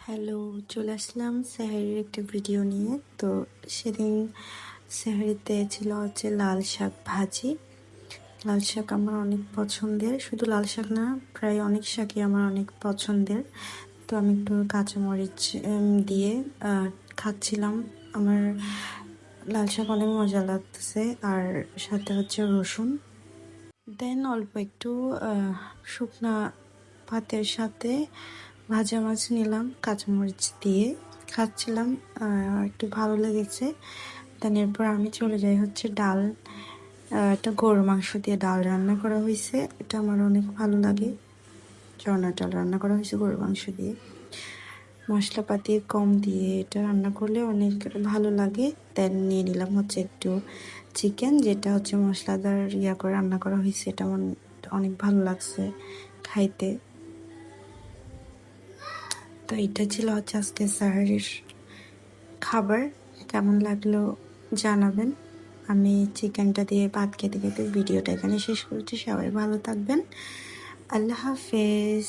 Hello, চলে আসলাম সেহরির একটা video নিয়ে। তো সেদিন সেহরিতে ছিল হচ্ছে লাল শাক ভাজি। লাল শাক আমার অনেক পছন্দের, শুধু লাল শাক না, প্রায় অনেক শাকই আমার অনেক পছন্দের। তো আমি একটু কাঁচামরিচ দিয়ে খাচ্ছিলাম। আমার লাল শাক অনেক মজা লাগতেছে, আর সাথে হচ্ছে রসুন, দেন অল্প একটু শুকনা ভাতের সাথে ভাজা মাছ নিলাম, কাঁচামরিচ দিয়ে খাচ্ছিলাম। একটু ভালো লেগেছে। দেন এরপর আমি চলে যাই হচ্ছে ডাল। একটা গরুর মাংস দিয়ে ডাল রান্না করা হয়েছে, এটা আমার অনেক ভালো লাগে। চনা ডাল রান্না করা হয়েছে গরুর মাংস দিয়ে, মশলাপাতি কম দিয়ে এটা রান্না করলে অনেক ভালো লাগে। দেন নিয়ে নিলাম হচ্ছে একটু চিকেন, যেটা হচ্ছে মশলাদার করে রান্না করা হয়েছে। এটা আমার অনেক ভালো লাগছে খাইতে। তো এটা ছিল হচ্ছে আজকে সাহারির খাবার। কেমন লাগলো জানাবেন। আমি চিকেনটা দিয়ে ভাত খেতে খেতে ভিডিওটা এখানে শেষ করছি। সবাই ভালো থাকবেন। আল্লাহ হাফেজ।